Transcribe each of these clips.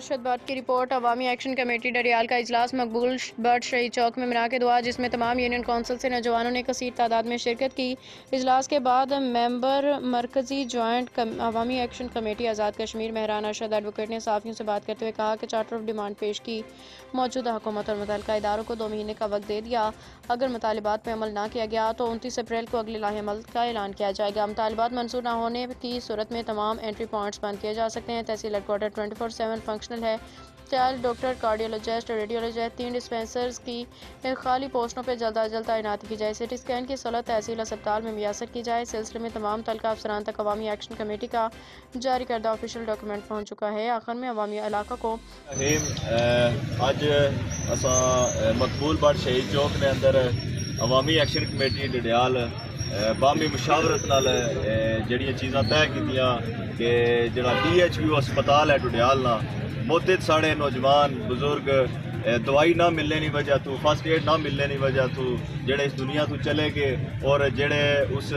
अरशद भट्ट की रिपोर्ट। अवामी action committee Dadiyal का इजलास मकबूल भट्ट शहीद चौक में मुनाकिद हुआ, जिसमें तमाम यूनियन कौंसिल से नौजवानों ने कसीर तादाद में शिरकत की। इजलास के बाद मेंबर मरकजी जॉइंट अवामी एक्शन कमेटी आज़ाद कश्मीर महरान अरशद एडवोकेट ने सहाफ़ियों से बात करते हुए कहा कि चार्टर ऑफ डिमांड पेश की, मौजूदा हुकूमत और मुतल्लिका इदारों को 2 महीने का वक्त दे दिया। अगर मुतालिबात पर अमल ना किया गया तो 29 अप्रैल को अगले लाहेअमल का ऐलान किया जाएगा। मुतालिबात मंजूर न होने की सूरत में तमाम एंट्री पॉइंट्स बंद किए जा सकते हैं। तहसील हेडक्वार्टर 24/7 फंक्शनल है। Child doctor, cardiologist, radiologist, 3 dispensers की खाली पोस्टों पर जल्द अज जल्द तैनात की जाए। सिटी स्कैन की सहूलत तहसील अस्पताल में मुयसर की जाए। सिलसिले में तमाम तलका अफसरान तक अवामी एक्शन कमेटी का जारी करदा ऑफिशियल डॉक्यूमेंट पहुँच चुका है। आखिर में अवामी इलाका को अज असा मकबूल भट्ट शहीद चौक के अंदर अवामी एक्शन कमेटी डडियाल बामी मुशावरत नाल जड़ियाँ चीज़ां तय कीतियां कि जड़ा DHU अस्पताल है डडियाल ना मुद्दत साढ़े नौजवान बुजुर्ग दवाई ना मिलने की वजह तो, फर्स्ट एड ना मिलने की वजह तो जेड़े इस दुनिया तो चले गए और जेड़े उस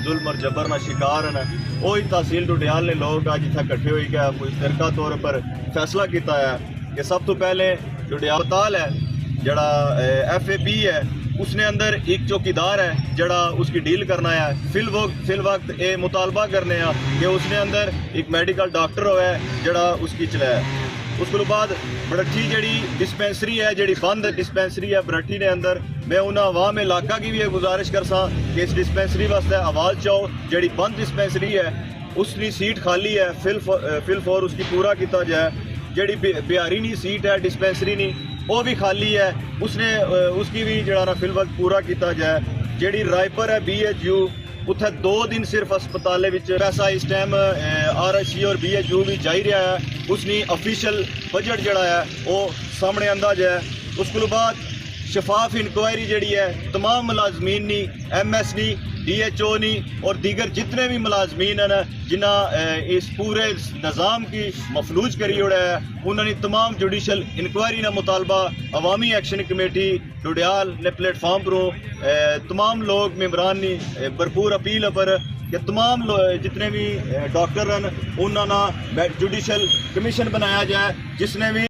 जुल्म और जबर ना शिकार हैं, वही तहसील डडियाल ने लोग अज इतना कट्ठे हो गए मुश्तरका तौर पर फैसला किया है कि सब तो पहले डडियाल अस्पताल है जड़ा FAB है, उसने अंदर एक चौकीदार है जड़ा उसकी डील करना है। फिल वक्त ये मुतालबा करने कि उसने अंदर एक मेडिकल डॉक्टर हो जड़ा उसकी चलाए। उसके बाद बरठी जड़ी डिस्पेंसरी है, जड़ी बंद डिस्पेंसरी है बरठी ने अंदर, मैं उन्हें अवाम इलाका की भी गुजारिश कर सा कि इस डिस्पेंसरी वास्ते आवाज़ चाहो। जड़ी बंद डिस्पेंसरी है उसकी सीट खाली है, फिल फॉर उसकी पूरा किया जाए। जड़ी बिहारी नी सीट है डिस्पेंसरी नी वो भी खाली है, उसकी भी जड़ा ना फिल वक्त पूरा किया जाए। जड़ी रायपर है BHU उत्थे 2 दिन सिर्फ अस्पताल पैसा इस टाइम RHC और BHU भी जा ही रहा है, उसकी ऑफिशियल बजट जड़ा है वो सामने आंदा जाए। उसके बाद शफाफ इंक्वायरी जड़ी है तमाम मुलाजमीन नी, MS नी, DHO नी और दीगर जितने भी मुलाजमीन हैं जिन्हें इस पूरे निज़ाम की मफलूज करी उड़ा है, उन्होंने तमाम जुडिशल इंक्वायरी का मुतालबा अवामी एक्शन कमेटी डडियाल ने प्लेटफॉर्म पर तमाम लोग मेम्बरान ने भरपूर अपील पर कि तमाम जितने भी डॉक्टर हैं उन्होंने जुडिशल कमीशन बनाया जाए जिसने भी